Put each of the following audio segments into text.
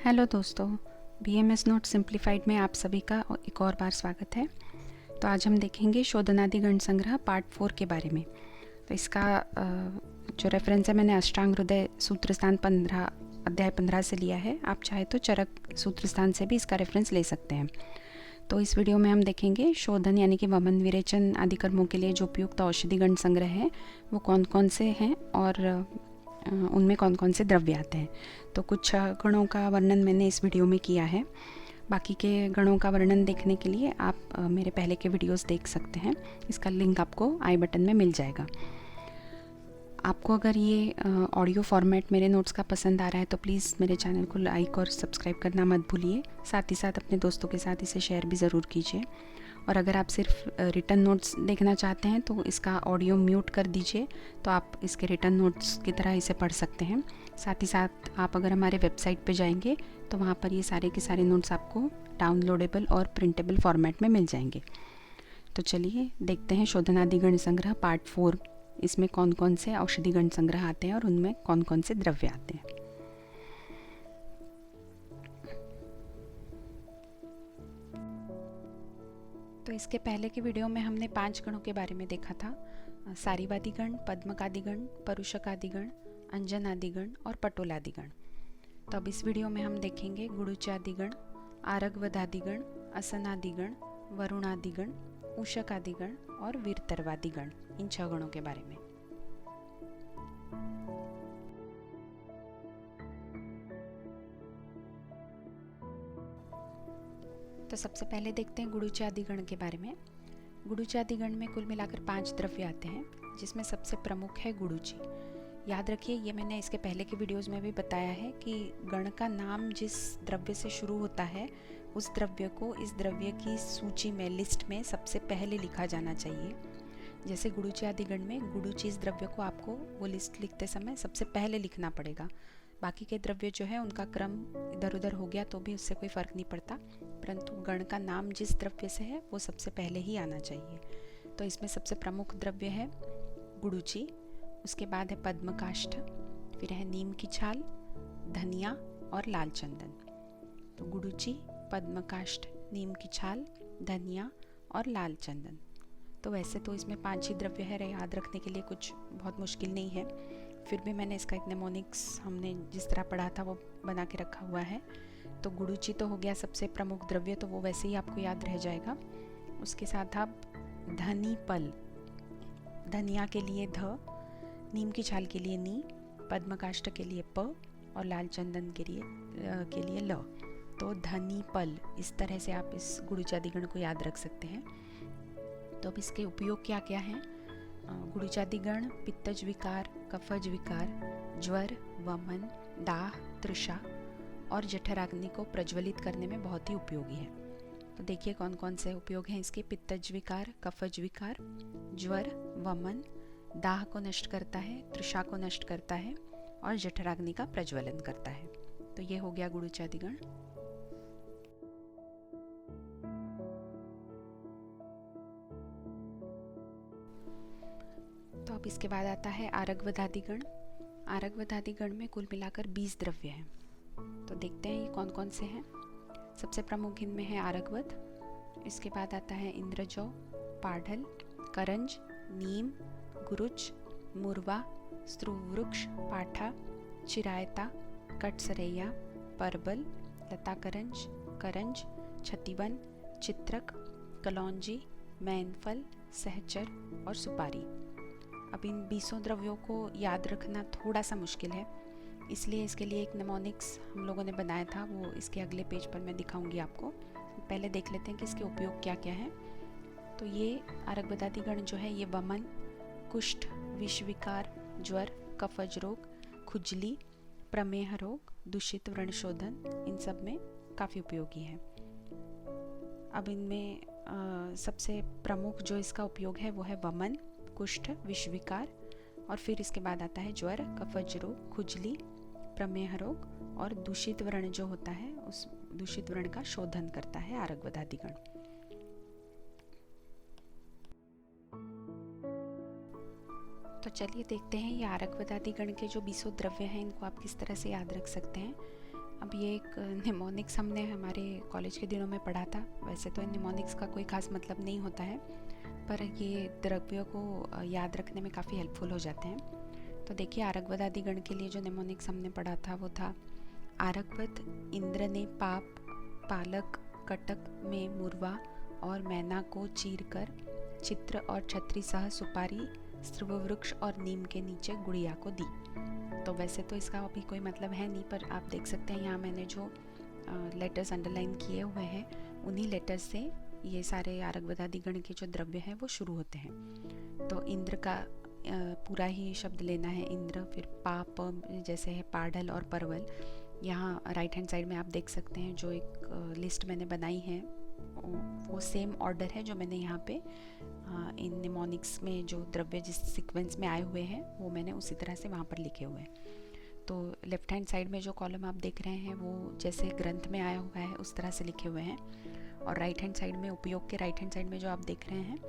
Hello दोस्तों, BMS note simplified में आप सभी का एक और बार स्वागत है। तो आज हम देखेंगे शोधनादि गण संग्रह पार्ट 4 के बारे में। तो इसका जो रेफरेंस है मैंने अष्टांग हृदय सूत्र स्थान 15 अध्याय 15 से लिया है। आप चाहे तो चरक सूत्र स्थान से भी इसका रेफरेंस ले सकते हैं। तो इस वीडियो में हम देखेंगे शोधन यानी कि वमन विरेचन आदि कर्मों के लिए जो उपयुक्त औषधि गण संग्रह है वो कौन कौन से हैं और उनमें कौन कौन से द्रव्य आते हैं। तो कुछ गणों का वर्णन मैंने इस वीडियो में किया है। बाकी के गणों का वर्णन देखने के लिए आप मेरे पहले के वीडियोस देख सकते हैं। इसका लिंक आपको आई बटन में मिल जाएगा। आपको अगर ये ऑडियो फॉर्मेट मेरे नोट्स का पसंद आ रहा है तो प्लीज़ मेरे चैनल को लाइक और सब्सक्राइब करना मत भूलिए। साथ ही साथ अपने दोस्तों के साथ इसे शेयर भी ज़रूर कीजिए। और अगर आप सिर्फ रिटन नोट्स देखना चाहते हैं तो इसका ऑडियो म्यूट कर दीजिए, तो आप इसके रिटन नोट्स की तरह इसे पढ़ सकते हैं। साथ ही साथ आप अगर हमारे वेबसाइट पे जाएंगे तो वहाँ पर ये सारे के सारे नोट्स आपको डाउनलोडेबल और प्रिंटेबल फॉर्मेट में मिल जाएंगे। तो चलिए देखते हैं शोधनादि गण संग्रह पार्ट 4। इसमें कौन कौन से औषधि गण संग्रह आते हैं और उनमें कौन कौन से द्रव्य आते हैं। तो इसके पहले के वीडियो में हमने 5 गणों के बारे में देखा था। सारीवादी गण, पद्मकादि गण, परुषकादि गण, अंजनादि गण और पटोलादि गण। तो अब इस वीडियो में हम देखेंगे गुडुचादि गण, आरगवदादि गण, असनादि गण, वरुणादि गण, उषकादि गण और वीरतरवादि गण, इन 6 गणों के बारे में। तो सबसे पहले देखते हैं गुडुचादि गण के बारे में। गुडुचादि गण में कुल मिलाकर 5 द्रव्य आते हैं, जिसमें सबसे प्रमुख है गुडुची। याद रखिए, ये मैंने इसके पहले के वीडियोस में भी बताया है कि गण का नाम जिस द्रव्य से शुरू होता है उस द्रव्य को इस द्रव्य की सूची में, लिस्ट में सबसे पहले लिखा जाना चाहिए। जैसे गुडुचादि गण में गुडुची इस द्रव्य को आपको वो लिस्ट लिखते समय सबसे पहले लिखना पड़ेगा। बाकी के द्रव्य जो है उनका क्रम इधर उधर हो गया तो भी उससे कोई फ़र्क नहीं पड़ता, परंतु गण का नाम जिस द्रव्य से है वो सबसे पहले ही आना चाहिए। तो इसमें सबसे प्रमुख द्रव्य है गुडुची, उसके बाद है पद्मकाष्ठ, फिर है नीम की छाल, धनिया और लाल चंदन। तो गुडुची, पद्मकाष्ठ, नीम की छाल, धनिया और लाल चंदन। तो वैसे तो इसमें 5 ही द्रव्य है, याद रखने के लिए कुछ बहुत मुश्किल नहीं है। फिर भी मैंने इसका एक नेमोनिक्स हमने जिस तरह पढ़ा था वो बना के रखा हुआ है। तो गुडुची तो हो गया सबसे प्रमुख द्रव्य, तो वो वैसे ही आपको याद रह जाएगा। उसके साथ आप धनीपल, धनिया के लिए ध, नीम की छाल के लिए नी, पद्मकाष्ठ के लिए प और लाल चंदन के लिए ल। तो धनीपल, इस तरह से आप इस गुडुचादि गण को याद रख सकते हैं। तो अब इसके उपयोग क्या क्या हैं। गुडुचादि गण पित्तज विकार, कफज विकार, ज्वर, वमन, दाह, तृषा और जठराग्नि को प्रज्वलित करने में बहुत ही उपयोगी है। तो देखिए कौन कौन से उपयोग हैं इसके। पित्तज विकार, कफज विकार, ज्वर, वमन, दाह को नष्ट करता है, तृषा को नष्ट करता है और जठराग्नि का प्रज्वलन करता है। तो ये हो गया गुडुचादि गण। तो अब इसके बाद आता है आरगवदादि गण। आरगवदादि गण में कुल मिलाकर 20 द्रव्य हैं। तो देखते हैं ये कौन कौन से हैं। सबसे प्रमुख इनमें है आरगवद, इसके बाद आता है इंद्रजौ, पाढ़ल, करंज, नीम, गुरुच, मुरवा, स्त्रुवृक्ष, पाठा, चिरायता, कटसरैया, परबल, लताकरंज, करंज, छतिवन, चित्रक, कलौंजी, मैनफल, सहचर और सुपारी। अब इन 20 द्रव्यों को याद रखना थोड़ा सा मुश्किल है, इसलिए इसके लिए एक नेमोनिक्स हम लोगों ने बनाया था, वो इसके अगले पेज पर मैं दिखाऊंगी आपको। पहले देख लेते हैं कि इसके उपयोग क्या क्या है। तो ये आरगवदादि गण जो है ये वमन, कुष्ठ, विषविकार, ज्वर, कफज रोग, खुजली, प्रमेह रोग, दूषित व्रणशोधन, इन सब में काफ़ी उपयोगी है। अब इनमें सबसे प्रमुख जो इसका उपयोग है वो है वमन, कुष्ठ, विषविकार और फिर इसके बाद आता है ज्वर, कफज रोग, खुजली, प्रमेह रोग और दूषित व्रण जो होता है उस दूषित व्रण का शोधन करता है आरगवदादि गण। तो चलिए देखते हैं ये आरगवदादि गण के जो 20 द्रव्य हैं इनको आप किस तरह से याद रख सकते हैं। अब ये एक निमोनिक्स हमने हमारे कॉलेज के दिनों में पढ़ा था। वैसे तो इन निमोनिक्स का कोई खास मतलब नहीं होता है, पर ये द्रव्यों को याद रखने में काफ़ी हेल्पफुल हो जाते हैं। तो देखिए, आरकवद आदि गण के लिए जो निमोनिक्स हमने पढ़ा था वो था: आरकवद इंद्र ने पाप पालक कटक में मुरवा और मैना को चीर कर चित्र और छत्री सह सुपारी स्त्रववृक्ष और नीम के नीचे गुड़िया को दी। तो वैसे तो इसका अभी कोई मतलब है नहीं, पर आप देख सकते हैं यहाँ मैंने जो लेटर्स अंडरलाइन किए हुए हैं, उन्हीं लेटर्स से ये सारे आरकवद आदि गण के जो द्रव्य हैं वो शुरू होते हैं। तो इंद्र का पूरा ही शब्द लेना है, इंद्र। फिर पाप जैसे है पाढ़ल और परवल। यहाँ राइट हैंड साइड में आप देख सकते हैं जो एक लिस्ट मैंने बनाई है, वो सेम ऑर्डर है जो मैंने यहाँ पे इन निमोनिक्स में जो द्रव्य जिस सीक्वेंस में आए हुए हैं वो मैंने उसी तरह से वहाँ पर लिखे हुए हैं। तो लेफ्ट हैंड साइड में जो कॉलम आप देख रहे हैं वो जैसे ग्रंथ में आया हुआ है उस तरह से लिखे हुए हैं, और राइट हैंड साइड में, उपयोग के राइट हैंड साइड में जो आप देख रहे हैं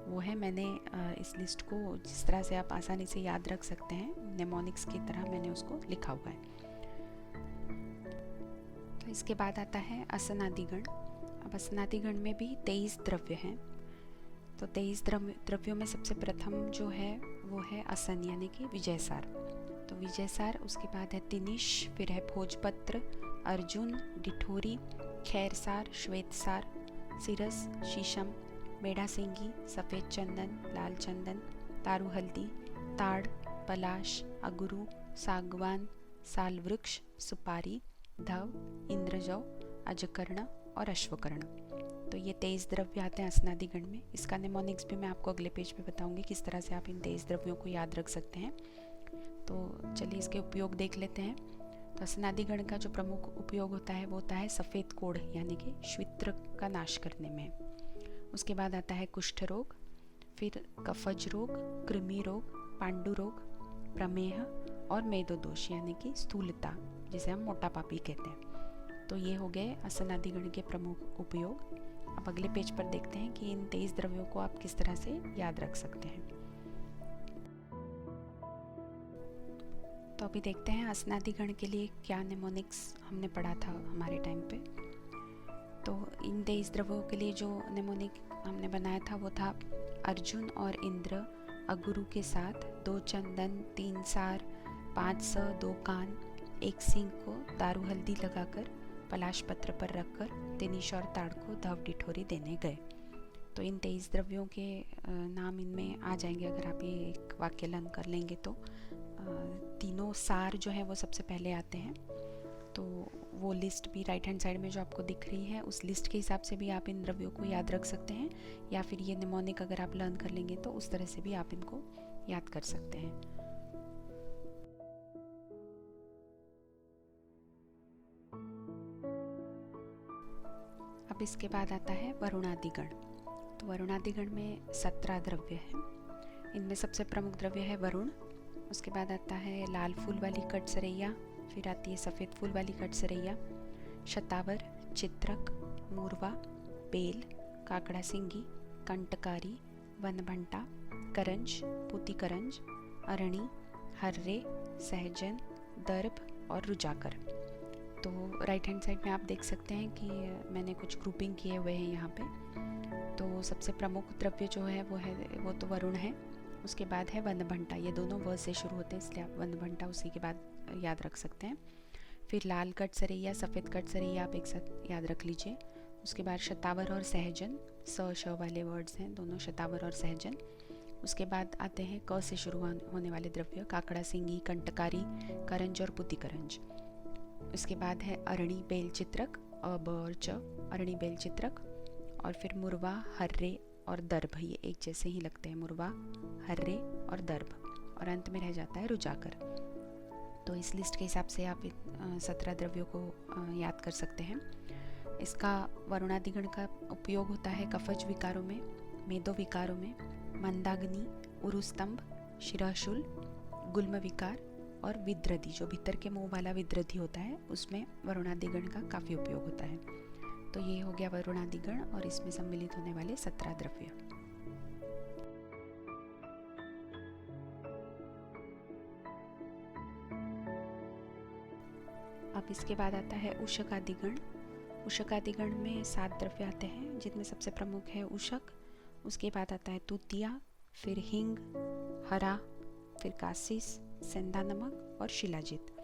वो है, मैंने इस लिस्ट को जिस तरह से आप आसानी से याद रख सकते हैं निमोनिक्स की तरह मैंने उसको लिखा हुआ है। तो इसके बाद आता है असनादि गण। अब असनादि गण में भी 23 द्रव्य हैं। तो 23 द्रव्यों में सबसे प्रथम जो है वो है असन यानी कि विजयसार। तो विजयसार, उसके बाद है तिनिश, फिर है भोजपत्र, अर्जुन, डिठोरी, खैरसार, श्वेतसार, सिरस, शीशम, मेढ़ा सिंगी, सफ़ेद चंदन, लाल चंदन, तारू हल्दी, ताड़, पलाश, अगुरु, सागवान, सालवृक्ष, सुपारी, धव, इंद्रजौ, अजकर्ण और अश्वकर्ण। तो ये 23 द्रव्य आते हैं असनादि गण में। इसका निमोनिक्स भी मैं आपको अगले पेज पे बताऊंगी किस तरह से आप इन 23 द्रव्यों को याद रख सकते हैं। तो चलिए इसके उपयोग देख लेते हैं। तो असनादि गण का जो प्रमुख उपयोग होता है वो होता है सफ़ेद कोढ़ यानी कि श्वित्र का नाश करने में। उसके बाद आता है कुष्ठ रोग, फिर कफज रोग, कृमि रोग, पांडु रोग, प्रमेह और मेदोदोष यानी कि स्थूलता, जिसे हम मोटापा भी कहते हैं। तो ये हो गए असनादि गण के प्रमुख उपयोग। अब अगले पेज पर देखते हैं कि इन 23 द्रव्यों को आप किस तरह से याद रख सकते हैं। तो अभी देखते हैं असनादि गण के लिए क्या निमोनिक्स हमने पढ़ा था हमारे टाइम पे। तो इन 23 द्रव्यों के लिए जो निमोनिक हमने बनाया था वो था: अर्जुन और इंद्र अगुरु के साथ 2 चंदन, 3 सार, 5 स, 2 कान, 1 सींग को दारू हल्दी लगाकर पलाश पत्र पर रखकर तिनिश और ताड़ को धव डिठोरी देने गए। तो इन 23 द्रव्यों के नाम इनमें आ जाएंगे अगर आप ये एक वाक्यलन कर लेंगे तो। तीनों सार जो है वो सबसे पहले आते हैं। तो वो लिस्ट भी राइट हैंड साइड में जो आपको दिख रही है उस लिस्ट के हिसाब से भी आप इन द्रव्यों को याद रख सकते हैं, या फिर ये निमोनिक अगर आप लर्न कर लेंगे तो उस तरह से भी आप इनको याद कर सकते हैं। अब इसके बाद आता है वरुणादि गण। तो वरुणादि गण में 17 द्रव्य हैं। इनमें सबसे प्रमुख द्रव्य है वरुण। उसके बाद आता है लाल फूल वाली कटसरैया, फिर आती है सफ़ेद फूल वाली कटसरैया, शतावर, चित्रक, मूरवा, बेल, काकड़ा सिंगी, कंटकारी, वनभंटा, करंज, पुतिकरंज, अरणी, हर्रे, सहजन, दर्भ और रुजाकर। तो राइट हैंड साइड में आप देख सकते हैं कि मैंने कुछ ग्रुपिंग किए हुए हैं यहाँ पे। तो सबसे प्रमुख द्रव्य जो है वो तो वरुण है। उसके बाद है वनभंटा, ये दोनों वर्ड से शुरू होते हैं इसलिए आप वनभंटा उसी के बाद याद रख सकते हैं। फिर लाल कटसरैया, सफ़ेद कटसरैया आप एक साथ याद रख लीजिए। उसके बाद शतावर और सहजन, स श वाले वर्ड्स हैं दोनों, शतावर और सहजन। उसके बाद आते हैं क से शुरू होने वाले द्रव्य: काकड़ा सिंगी, कंटकारी, करंज और पुतिकरंज। उसके बाद है अरणी, बेल, चित्रक, अ ब और च, अरणी, बेल, चित्रक। और फिर मुरवा, हर्रे और दर्भ, ये एक जैसे ही लगते हैं, मुरवा, हर्रे और दर्भ। और अंत में रह जाता है रुजाकर। तो इस लिस्ट के हिसाब से आप 17 द्रव्यों को याद कर सकते हैं। इसका वरुणादि गण का उपयोग होता है कफज विकारों में, मेदो विकारों में, मंदाग्नि, उरुस्तंभ, शिरशूल, गुल्म विकार और विद्रधि, जो भीतर के मुंह वाला विद्रधि होता है उसमें वरुणादि गण का काफ़ी उपयोग होता है। तो ये हो गया वरुणादि गण और इसमें सम्मिलित होने वाले 17 द्रव्य। अब इसके बाद आता है उशक आदि गण। उशक आदि गण में 7 द्रव्य आते हैं, जिनमें सबसे प्रमुख है उशक। उसके बाद आता है तूतिया, फिर हिंग, हरा, फिर कासिस, सेंधा नमक और शिलाजीत।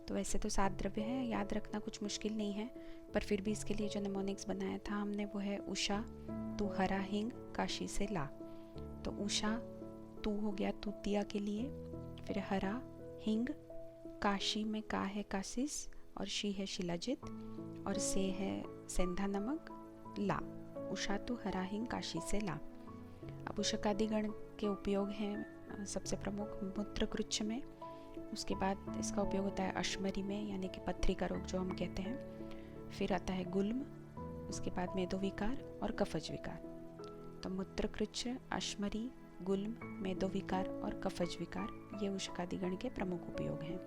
तो वैसे तो 7 द्रव्य हैं, याद रखना कुछ मुश्किल नहीं है, पर फिर भी इसके लिए जो निमोनिक्स बनाया था हमने वो है उषा, तू, हरा, हिंग, काशी से ला। तो उषा, तू हो गया तूतिया के लिए, फिर हरा, हिंग, काशी में का है कासिस और शी है शिलाजित और से है सेंधा नमक, ला। उषा, तू, हरा, हिंग, काशी से ला। अब उशकादि गण के उपयोग हैं सबसे प्रमुख मूत्रकृच्छ में। उसके बाद इसका उपयोग होता है अश्मरी में, यानी कि पथरी का रोग जो हम कहते हैं। फिर आता है गुल्म, उसके बाद मेदोविकार और कफज विकार। तो मूत्रकृच्छ, अश्मरी, गुल्म, मेदोविकार और कफज विकार ये उशकादि गण के प्रमुख उपयोग हैं।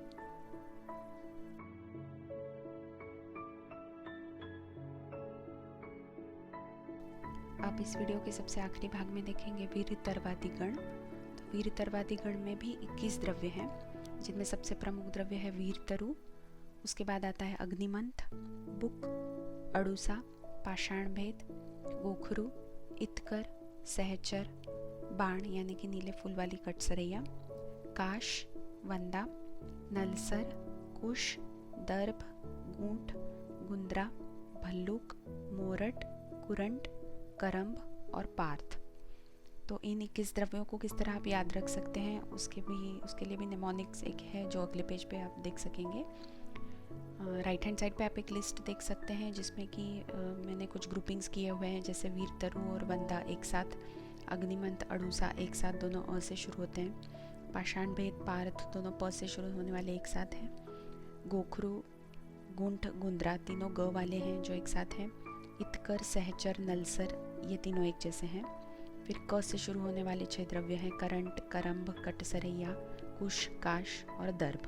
आप इस वीडियो के सबसे आखिरी भाग में देखेंगे वीरतरवादी गण। तो वीरतरवादी गण में भी 21 द्रव्य हैं, जिनमें सबसे प्रमुख द्रव्य है वीरतरु। उसके बाद आता है अग्निमंथ, बुक, अड़ूसा, पाषाण भेद, गोखरू, इतकर, सहचर, बाण यानी कि नीले फूल वाली कटसरैया, काश, वंदा, नलसर, कुश, दर्भ, गूंठ, गुंद्रा, भल्लुक, मोरट, कुरंट, करम्ब और पार्थ। तो इन 21 द्रव्यों को किस तरह आप याद रख सकते हैं उसके लिए भी निमोनिक्स एक है जो अगले पेज पे आप देख सकेंगे। राइट हैंड साइड पे आप एक लिस्ट देख सकते हैं जिसमें कि मैंने कुछ ग्रुपिंग्स किए हुए हैं, जैसे वीरतरु और वंदा एक साथ, अग्निमंथ, अड़ूसा एक साथ, दोनों अ से शुरू होते हैं, पाषाण भेद, पार्थ दोनों प से शुरू होने वाले एक साथ हैं, गोखरू, गूंठ, गुंद्रा तीनों ग वाले हैं जो एक साथ हैं, इतकर, सहचर, नलसर ये तीनों एक जैसे हैं। फिर क से शुरू होने वाले 6 द्रव्य हैं करंट, करम्ब, कटसरैया, कुश, काश और दर्भ।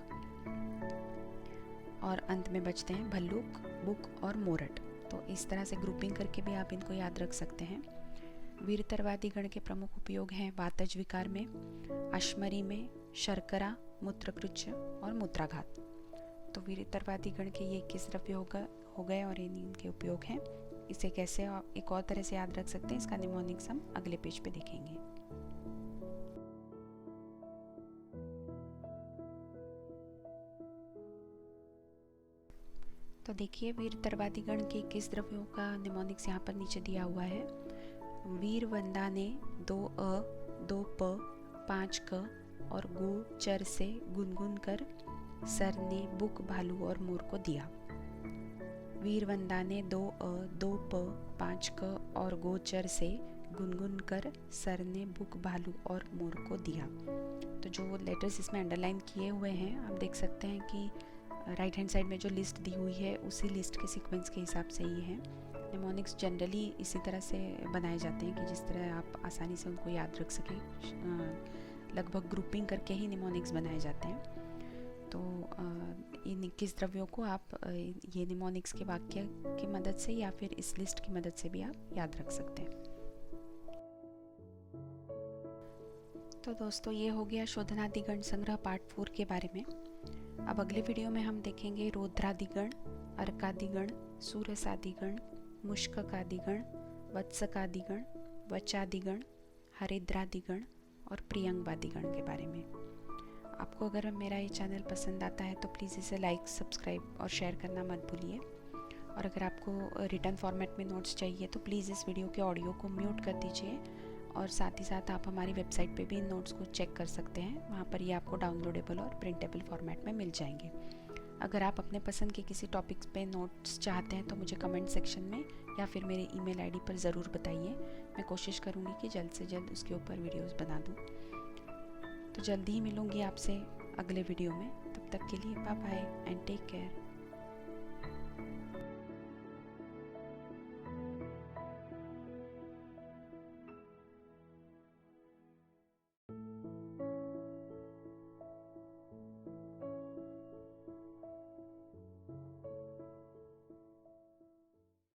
और अंत में बचते हैं भल्लुक, बुक और मोरट। तो इस तरह से ग्रुपिंग करके भी आप इनको याद रख सकते हैं। वीरतरवादी गण के प्रमुख उपयोग हैं वातज विकार में, अश्मरी में, शर्करा, मूत्रकृच्छ और मूत्राघात। तो वीरतरवादी गण के ये 21 द्रव्य हो गए और इनके उपयोग हैं। इसे कैसे एक और तरह से याद रख सकते हैं, इसका निमोनिक्स हम अगले पेज पे देखेंगे। तो देखिए वीरतरवादी गण के 21 द्रव्यों का निमोनिक्स यहाँ पर नीचे दिया हुआ है। वीर वंदा ने 2 अ, 2 प, 5 क और गो चर से गुनगुन कर सर ने बुक, भालू और मोर को दिया। वीरवंदा ने 2 अ, 2 प, 5 क और गोचर से गुनगुन कर सर ने बुक, भालू और मोर को दिया। तो जो लेटर्स इसमें अंडरलाइन किए हुए हैं आप देख सकते हैं कि राइट हैंड साइड में जो लिस्ट दी हुई है उसी लिस्ट के सीक्वेंस के हिसाब से ही है। निमोनिक्स जनरली इसी तरह से बनाए जाते हैं कि जिस तरह आप आसानी से उनको याद रख सकें। लगभग ग्रुपिंग करके ही निमोनिक्स बनाए जाते हैं। तो इन 21 द्रव्यों को आप ये निमोनिक्स के वाक्य की मदद से या फिर इस लिस्ट की मदद से भी आप याद रख सकते हैं। तो दोस्तों ये हो गया शोधनादिगण संग्रह पार्ट 4 के बारे में। अब अगले वीडियो में हम देखेंगे रौद्रादिगण, अर्कादिगण, सूरसादिगण, मुष्ककादिगण, वत्सकादिगण, वचादिगण, हरिद्रादिगण और प्रियंगवादिगण के बारे में। आपको अगर मेरा ये चैनल पसंद आता है तो प्लीज़ इसे लाइक, सब्सक्राइब और शेयर करना मत भूलिए। और अगर आपको रिटन फॉर्मेट में नोट्स चाहिए तो प्लीज़ इस वीडियो के ऑडियो को म्यूट कर दीजिए। और साथ ही साथ आप हमारी वेबसाइट पे भी इन नोट्स को चेक कर सकते हैं, वहाँ पर ये आपको डाउनलोडेबल और प्रिंटेबल फॉर्मेट में मिल जाएंगे। अगर आप अपने पसंद के किसी टॉपिक्स पे नोट्स चाहते हैं तो मुझे कमेंट सेक्शन में या फिर मेरे ईमेल आईडी पर ज़रूर बताइए। मैं कोशिश करूँगी कि जल्द से जल्द उसके ऊपर वीडियोस बना दूँ। तो जल्दी ही मिलूँगी आपसे अगले वीडियो में। तब तक के लिए bye bye and take care.